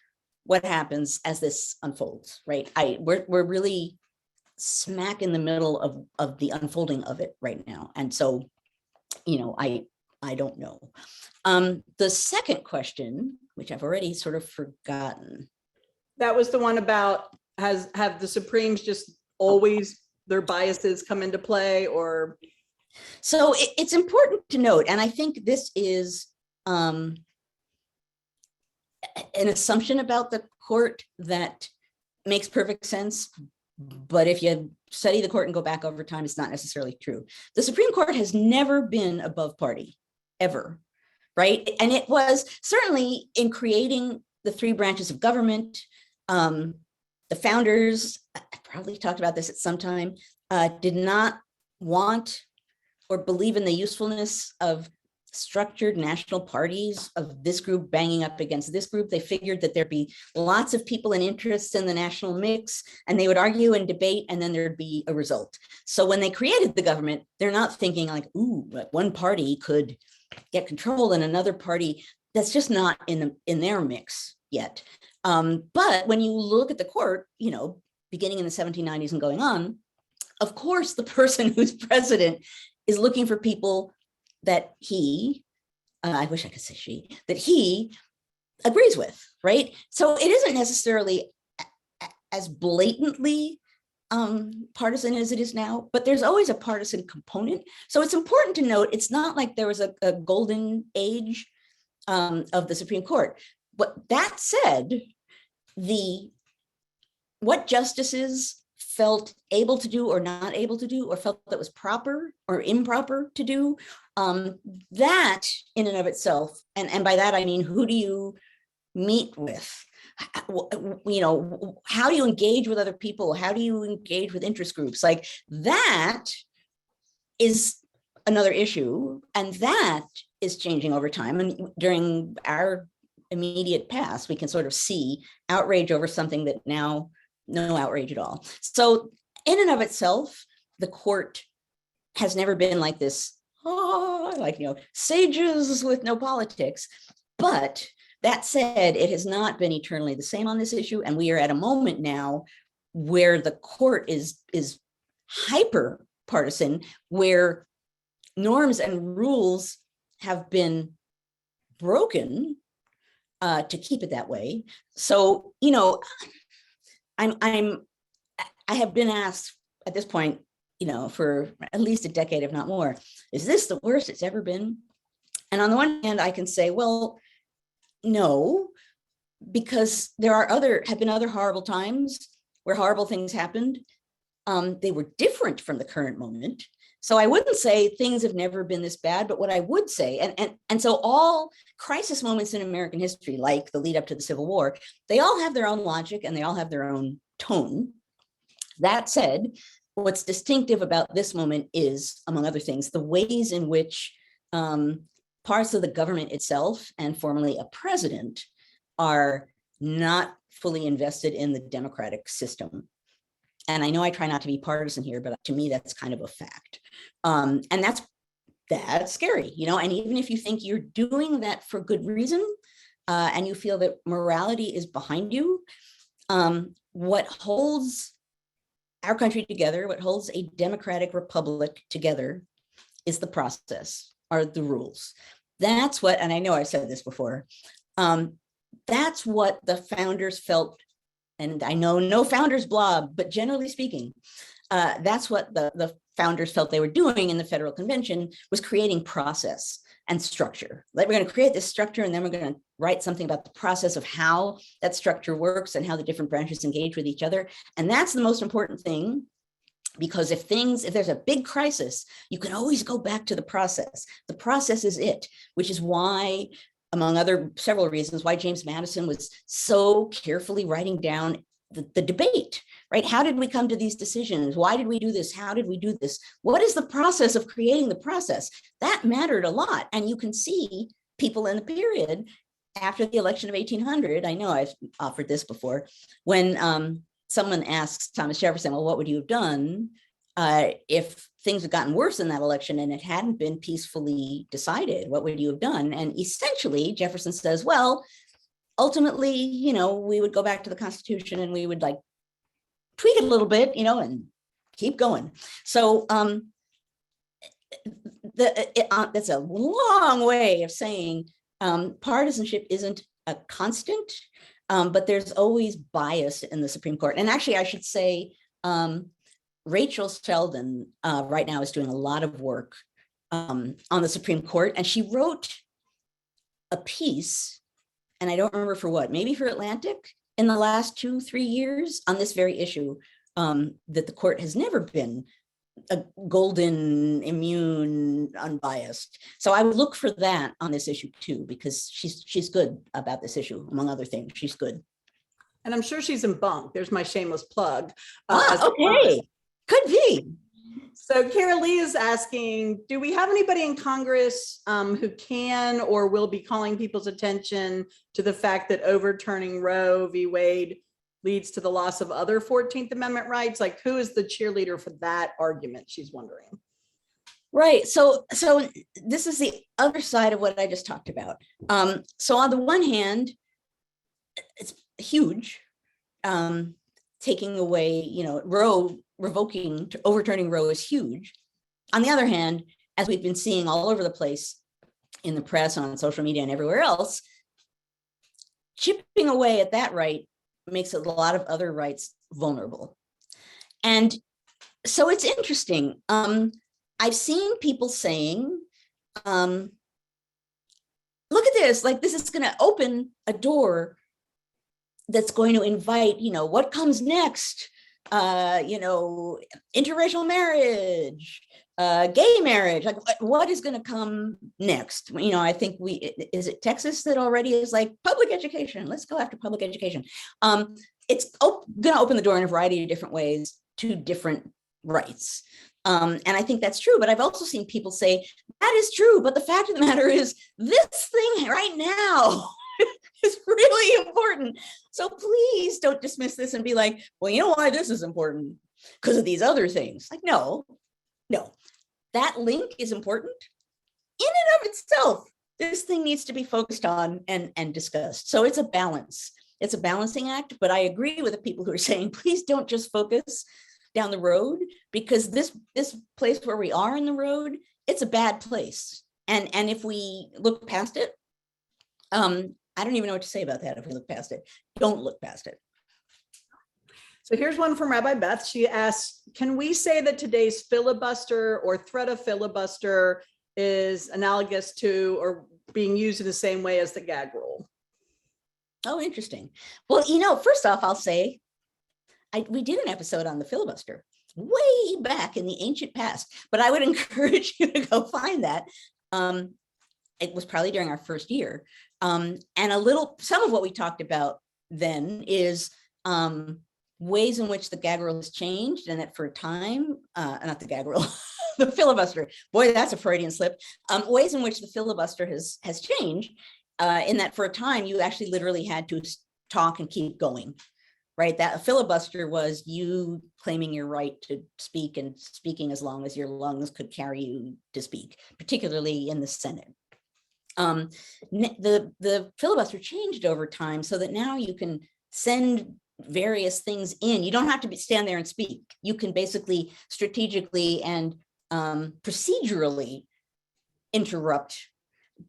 what happens as this unfolds, right? We're really smack in the middle of the unfolding of it right now. And so, I don't know. The second question, which I've already sort of forgotten. That was the one about, have the Supremes just always, their biases come into play, or? So it's important to note, and I think this is an assumption about the court that makes perfect sense. But if you study the court and go back over time, it's not necessarily true. The Supreme Court has never been above party, ever, right? And it was certainly in creating the three branches of government. The founders, I probably talked about this at some time, did not want or believe in the usefulness of structured national parties, of this group banging up against this group. They figured that there'd be lots of people and interests in the national mix, and they would argue and debate, and then there'd be a result. So when they created the government, they're not thinking like, ooh, like one party could get control and another party. That's just not in their mix yet. But when you look at the court, beginning in the 1790s and going on, of course, the person who's president is looking for people that he, I wish I could say she, that he agrees with, right? So it isn't necessarily as blatantly partisan as it is now, but there's always a partisan component. So it's important to note, it's not like there was a golden age of the Supreme Court. But that said, what justices felt able to do or not able to do, or felt that was proper or improper to do, that in and of itself, and by that I mean, who do you meet with? How do you engage with other people? How do you engage with interest groups? Like that is another issue, and that is changing over time. And during our immediate past, we can sort of see outrage over something that now no outrage at all. So in and of itself, the court has never been like this, sages with no politics. But that said, it has not been eternally the same on this issue. And we are at a moment now where the court is hyper partisan, where norms and rules have been broken to keep it that way. So, I have been asked at this point, for at least a decade, if not more, is this the worst it's ever been? And on the one hand, I can say, well, no, because have been other horrible times where horrible things happened. They were different from the current moment. So I wouldn't say things have never been this bad, but what I would say, and so all crisis moments in American history, like the lead up to the Civil War, they all have their own logic and they all have their own tone. That said, what's distinctive about this moment is, among other things, the ways in which parts of the government itself and formerly a president are not fully invested in the democratic system. And I know I try not to be partisan here, but to me, that's kind of a fact. And that's scary, and even if you think you're doing that for good reason, and you feel that morality is behind you, what holds our country together, what holds a democratic republic together, is the process, are the rules. That's what, and I know I've said this before, that's what the founders felt. And I know no founders blob, but generally speaking, that's what the founders felt they were doing in the Federal Convention, was creating process and structure. Like, we're going to create this structure, and then we're going to write something about the process of how that structure works and how the different branches engage with each other. And that's the most important thing, because if there's a big crisis, you can always go back to the process. The process is it, which is why, among several reasons, why James Madison was so carefully writing down the debate, right? How did we come to these decisions? Why did we do this? How did we do this? What is the process of creating the process? That mattered a lot. And you can see people in the period after the election of 1800, I know I've offered this before, when someone asks Thomas Jefferson, well, what would you have done if things had gotten worse in that election and it hadn't been peacefully decided? What would you have done? And essentially, Jefferson says, well, ultimately, we would go back to the Constitution and we would tweak it a little bit, and keep going. So that's a long way of saying partisanship isn't a constant, but there's always bias in the Supreme Court. And actually, I should say, Rachel Sheldon right now is doing a lot of work on the Supreme Court, and she wrote a piece, and I don't remember for what, maybe for Atlantic, in the last 2-3 years on this very issue, that the court has never been a golden, immune, unbiased. So I would look for that on this issue too, because she's good about this issue, among other things. She's good. And I'm sure she's in bunk. There's my shameless plug. Okay. Could be. So Kara Lee is asking, do we have anybody in Congress who can or will be calling people's attention to the fact that overturning Roe v. Wade leads to the loss of other 14th Amendment rights? Like, who is the cheerleader for that argument? She's wondering. Right. So this is the other side of what I just talked about. So on the one hand, it's huge. Taking away, overturning Roe is huge. On the other hand, as we've been seeing all over the place in the press, on social media, and everywhere else, chipping away at that right makes a lot of other rights vulnerable. And so it's interesting. I've seen people saying, look at this, this is going to open a door that's going to invite, what comes next? Interracial marriage, gay marriage, what is going to come next? I think is it Texas that already is public education? Let's go after public education. It's going to open the door in a variety of different ways to different rights. And I think that's true, but I've also seen people say that is true, but the fact of the matter is this thing right now is really important. So please don't dismiss this and be like, well, you know why this is important? Because of these other things. No, that link is important in and of itself. This thing needs to be focused on and discussed. So it's a balance. It's a balancing act, but I agree with the people who are saying, please don't just focus down the road, because this place where we are in the road, it's a bad place. And if we look past it, I don't even know what to say about that. If we look past it, don't look past it. So here's one from Rabbi Beth. She asks, can we say that today's filibuster or threat of filibuster is analogous to or being used in the same way as the gag rule? Oh, interesting. Well, first off, I'll say we did an episode on the filibuster way back in the ancient past, but I would encourage you to go find that. It was probably during our first year. And some of what we talked about then is ways in which the gag rule has changed, and that for a time, not the gag rule, the filibuster, boy, that's a Freudian slip, ways in which the filibuster has changed, in that for a time, you actually literally had to talk and keep going, right? That a filibuster was you claiming your right to speak and speaking as long as your lungs could carry you to speak, particularly in the Senate. The filibuster changed over time so that now you can send various things in. You don't have to stand there and speak. You can basically strategically and procedurally interrupt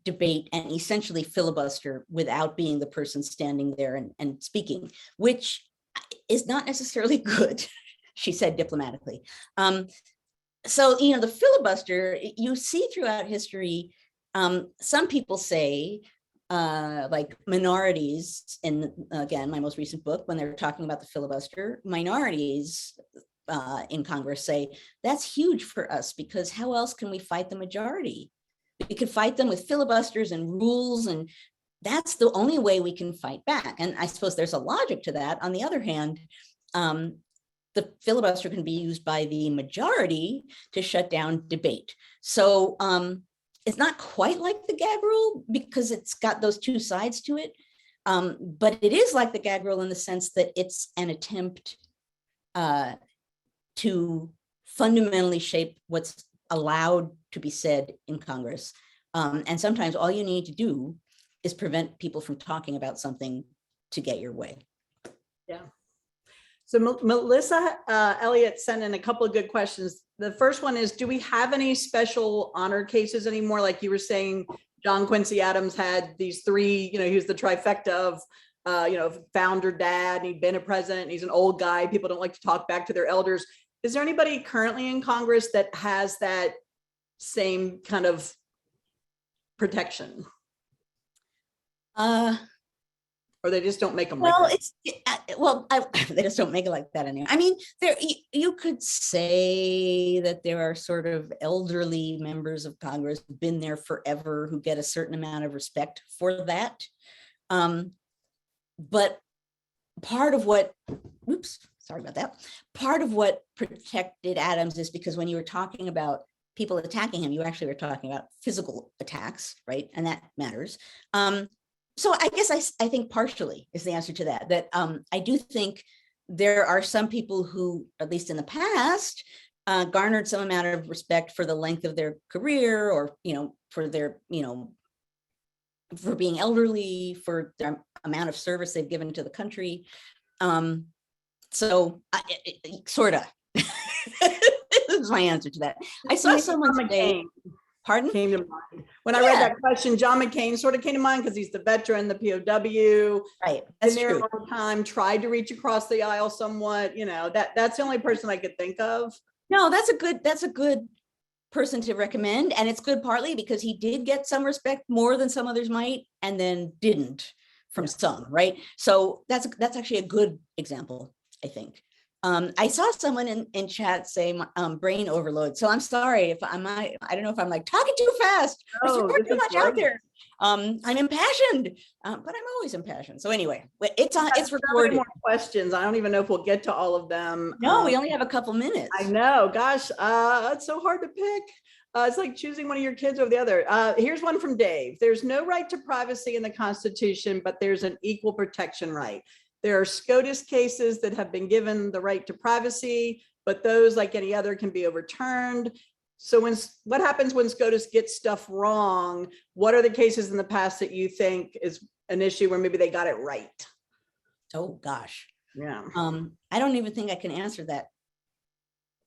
debate and essentially filibuster without being the person standing there and speaking, which is not necessarily good, she said diplomatically. So, the filibuster, you see throughout history, some people say, like minorities in, again, my most recent book, when they're talking about the filibuster, minorities in Congress say, that's huge for us because how else can we fight the majority? We could fight them with filibusters and rules, and that's the only way we can fight back. And I suppose there's a logic to that. On the other hand, the filibuster can be used by the majority to shut down debate. So it's not quite like the gag rule because it's got those two sides to it. But it is like the gag rule in the sense that it's an attempt to fundamentally shape what's allowed to be said in Congress. And sometimes all you need to do is prevent people from talking about something to get your way. Yeah. So Melissa Elliott sent in a couple of good questions. The first one is, do we have any special honor cases anymore? Like you were saying, John Quincy Adams had these three, he was the trifecta of, founder dad, and he'd been a president, and he's an old guy. People don't like to talk back to their elders. Is there anybody currently in Congress that has that same kind of protection? Or they just don't make them like that? They just don't make it like that anymore. I mean, you could say that there are sort of elderly members of Congress who've been there forever who get a certain amount of respect for that. But part of what, sorry about that. Part of what protected Adams is because when you were talking about people attacking him, you actually were talking about physical attacks, right? And that matters. So I guess I think partially is the answer to that I do think there are some people who, at least in the past, garnered some amount of respect for the length of their career, or, for their, for being elderly, for their amount of service they've given to the country. So sort of. This is my answer to that. I saw someone today. Pardon? Came to mind. When I read that question, John McCain sort of came to mind because he's the veteran, the POW. Right. Been there a long time, tried to reach across the aisle somewhat. That's the only person I could think of. No, that's a good person to recommend. And it's good partly because he did get some respect more than some others might, and then didn't from some, right? So that's actually a good example, I think. I saw someone in chat say brain overload. So I'm sorry if I don't know if I'm like talking too fast. Or too much out there. I'm impassioned, but I'm always impassioned. So anyway, it's recorded. More questions. I don't even know if we'll get to all of them. No, we only have a couple minutes. I know. Gosh, it's so hard to pick. It's like choosing one of your kids over the other. Here's one from Dave. There's no right to privacy in the Constitution, but there's an equal protection right. There are SCOTUS cases that have been given the right to privacy, but those, like any other, can be overturned. So what happens when SCOTUS gets stuff wrong? What are the cases in the past that you think is an issue where maybe they got it right? Oh gosh. Yeah. I don't even think I can answer that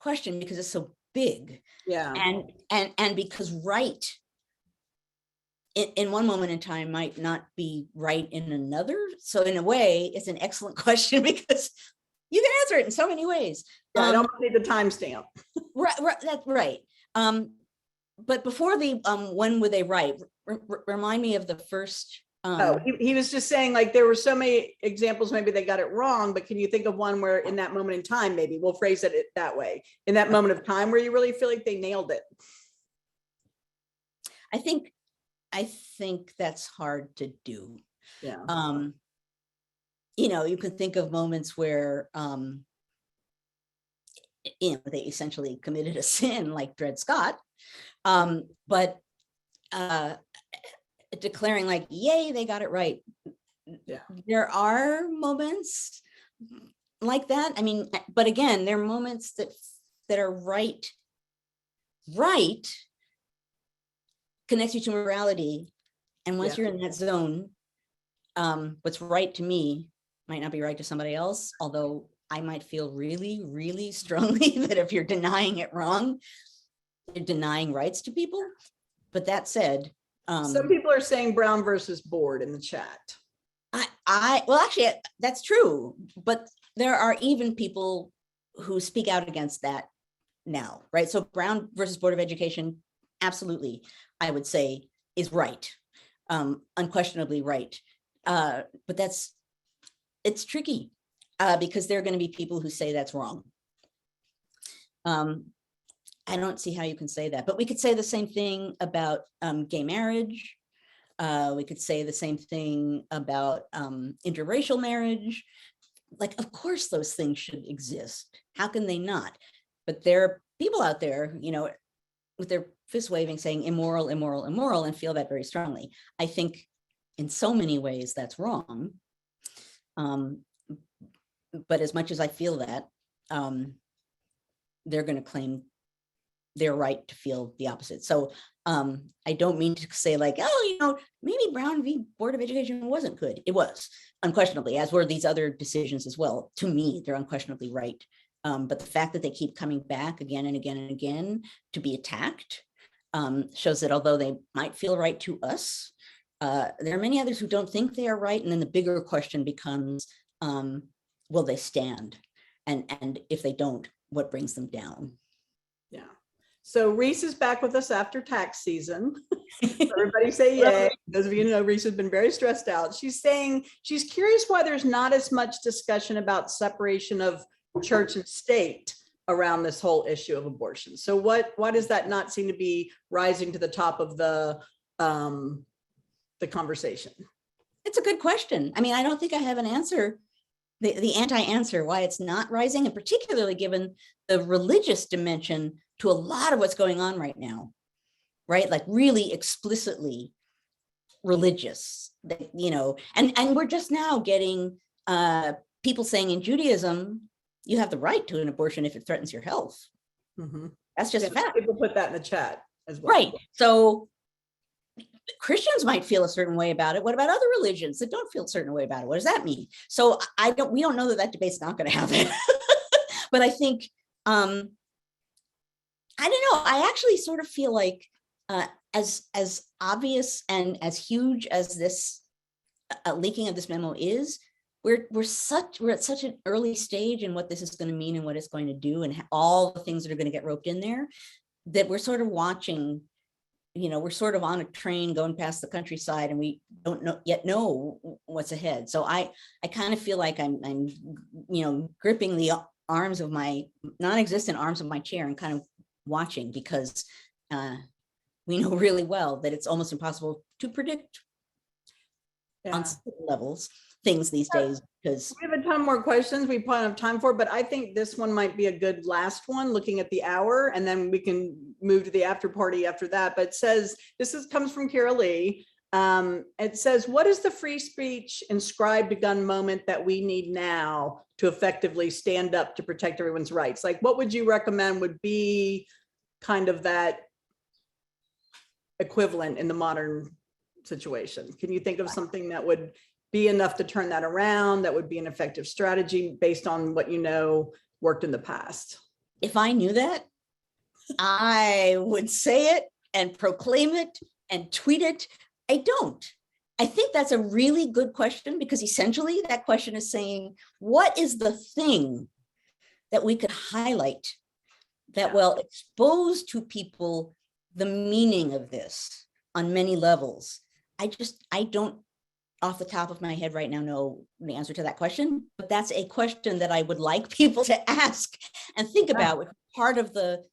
question because it's so big. Yeah. And because right in one moment in time might not be right in another. So in a way, it's an excellent question because you can answer it in so many ways. Yeah, I don't need the timestamp. Right, that's right. But before the when were they right? Remind me of the first. Oh, he was just saying, like, there were so many examples, maybe they got it wrong, but can you think of one where in that moment in time, maybe we'll phrase it that way, in that moment of time where you really feel like they nailed it? I think that's hard to do. Yeah. You know, you can think of moments where you know, they essentially committed a sin like Dred Scott, but declaring like, yay, they got it right. Yeah. There are moments like that. I mean, but again, there are moments that are right connects you to morality. And once you're in that zone, what's right to me might not be right to somebody else, although I might feel really, really strongly that if you're denying it wrong, you're denying rights to people. But that said, some people are saying Brown versus Board in the chat. Well, actually, that's true. But there are even people who speak out against that now, right? So Brown versus Board of Education, absolutely, I would say is right, unquestionably right. But it's tricky because there are going to be people who say that's wrong. I don't see how you can say that, but we could say the same thing about gay marriage. We could say the same thing about interracial marriage. Like, of course, those things should exist. How can they not? But there are people out there, you know, with their fist waving, saying immoral, immoral, immoral, and feel that very strongly. I think in so many ways that's wrong. But as much as I feel that, they're going to claim their right to feel the opposite. So I don't mean to say like, oh, you know, maybe Brown v. Board of Education wasn't good. It was, unquestionably, as were these other decisions as well. To me, they're unquestionably right. But the fact that they keep coming back again and again and again to be attacked shows that although they might feel right to us, there are many others who don't think they are right. And then the bigger question becomes, will they stand? And if they don't, what brings them down? Yeah. So Reese is back with us after tax season. Everybody say yay. Those of you who know Reese has been very stressed out. She's saying she's curious why there's not as much discussion about separation of church and state around this whole issue of abortion. So why does that not seem to be rising to the top of the conversation? It's a good question. I mean, I don't think I have an answer, the anti-answer why it's not rising, and particularly given the religious dimension to a lot of what's going on right now, right? Like really explicitly religious, you know, and we're just now getting people saying in Judaism, you have the right to an abortion if it threatens your health. Mm-hmm. That's just a fact. People put that in the chat as well. Right. So Christians might feel a certain way about it. What about other religions that don't feel a certain way about it? What does that mean? So we don't know that debate's not going to happen. But I think, I don't know. I actually sort of feel like as obvious and as huge as this leaking of this memo is, we're at such an early stage in what this is going to mean and what it's going to do and all the things that are going to get roped in there, that we're sort of watching. You know, we're sort of on a train going past the countryside and we don't know what's ahead. So I kind of feel like I'm you know, gripping the arms of my non-existent arms of my chair and kind of watching, because we know really well that it's almost impossible to predict on some levels things these days, because we have a ton more questions we probably don't have time for, but I think this one might be a good last one, looking at the hour, and then we can move to the after party after that. But it says, comes from Kara Lee. It says, what is the free speech inscribed gun moment that we need now to effectively stand up to protect everyone's rights? Like, what would you recommend would be kind of that equivalent in the modern situation? Can you think of something that would be enough to turn that around, that would be an effective strategy based on what you know worked in the past? if I knew that, I would say it and proclaim it and tweet it. I don't. I think that's a really good question, because essentially that question is saying, what is the thing that we could highlight that will expose to people the meaning of this on many levels? I don't off the top of my head right now know the answer to that question, but that's a question that I would like people to ask and think about, which is part of the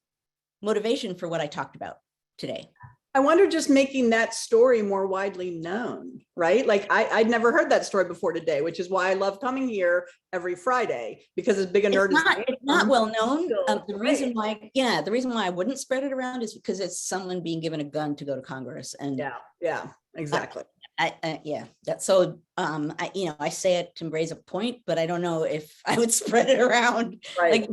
motivation for what I talked about today. I wonder, just making that story more widely known, right? Like I'd never heard that story before today, which is why I love coming here every Friday, because as big a nerd as I am, it's not well known. The right. reason why I wouldn't spread it around is because it's someone being given a gun to go to Congress. And yeah, exactly. That's so, I say it to raise a point, but I don't know if I would spread it around. Right.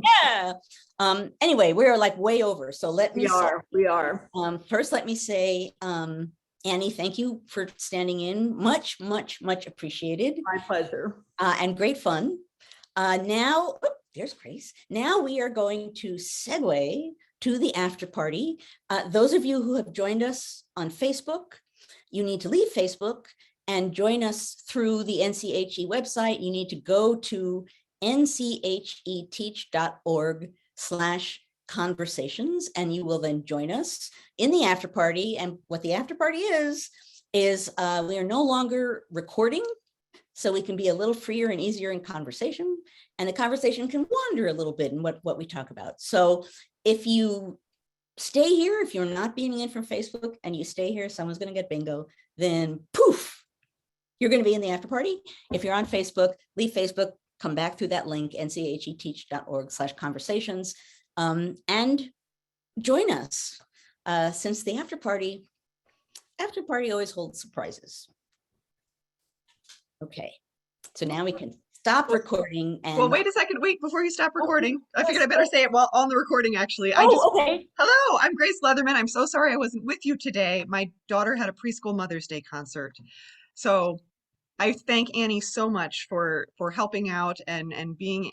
Anyway, we're like way over. So let me we are. First, let me say, Annie, thank you for standing in. Much appreciated. My pleasure. And great fun. Now, there's Grace. Now we are going to segue to the after party. Those of you who have joined us on Facebook, you need to leave Facebook and join us through the NCHE website. You need to go to ncheteach.org/conversations, and you will then join us in the after party. And what the after party is we are no longer recording, so we can be a little freer and easier in conversation, and the conversation can wander a little bit in what we talk about. So if you stay here, if you're not beaming in from Facebook and you stay here, someone's going to get bingo, then poof, you're going to be in the after party. If you're on Facebook, leave Facebook, come back through that link, ncheteach.org/conversations, and join us, since the after party always holds surprises. Okay, so now we can stop recording. And well, wait a second. Wait, before you stop recording, I figured I better say it while on the recording, actually. Okay. Hello, I'm Grace Leatherman. I'm so sorry I wasn't with you today. My daughter had a preschool Mother's Day concert. So I thank Annie so much for helping out and being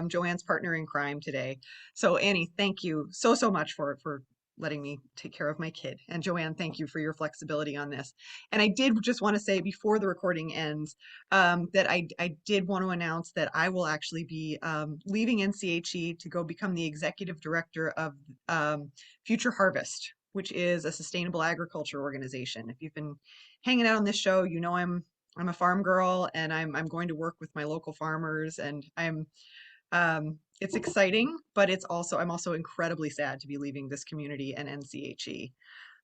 Joanne's partner in crime today. So Annie, thank you so much for letting me take care of my kid. And Joanne, thank you for your flexibility on this. And I did just want to say before the recording ends that I did want to announce that I will actually be leaving NCHE to go become the executive director of Future Harvest, which is a sustainable agriculture organization. If you've been hanging out on this show, you know I'm a farm girl, and I'm going to work with my local farmers, and it's exciting, but I'm also incredibly sad to be leaving this community and NCHE.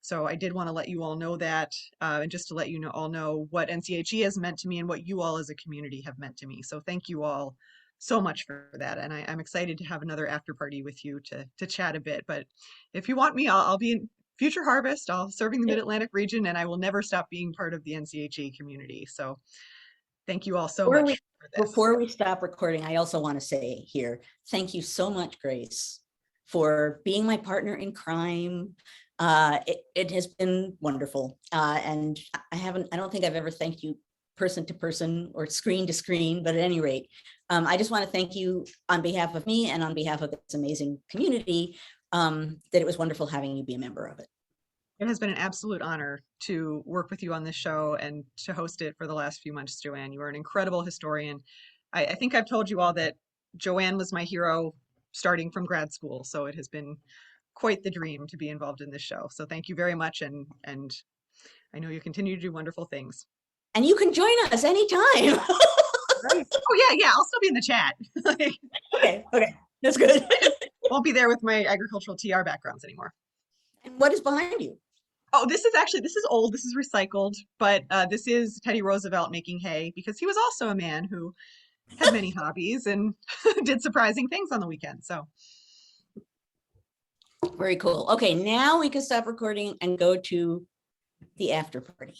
So I did want to let you all know that, and just to let you all know what NCHE has meant to me and what you all as a community have meant to me. So thank you all so much for that. And I'm excited to have another after party with you to chat a bit. But if you want me, I'll be in Future Harvest. I'll serving the Mid-Atlantic region, and I will never stop being part of the NCHE community. So thank you all so much. Before we stop recording, I also want to say here, thank you so much, Grace, for being my partner in crime. It has been wonderful. And I don't think I've ever thanked you person to person or screen to screen, but at any rate, I just want to thank you on behalf of me and on behalf of this amazing community, that it was wonderful having you be a member of it. It has been an absolute honor to work with you on this show and to host it for the last few months, Joanne. You are an incredible historian. I think I've told you all that Joanne was my hero starting from grad school, so it has been quite the dream to be involved in this show. So thank you very much, and I know you continue to do wonderful things. And you can join us anytime. Right. Oh yeah, I'll still be in the chat. Okay, that's good. Won't be there with my agricultural TR backgrounds anymore. And what is behind you? Oh, this is old, this is recycled, but this is Teddy Roosevelt making hay, because he was also a man who had many hobbies and did surprising things on the weekend. So very cool. Okay, now we can stop recording and go to the after party.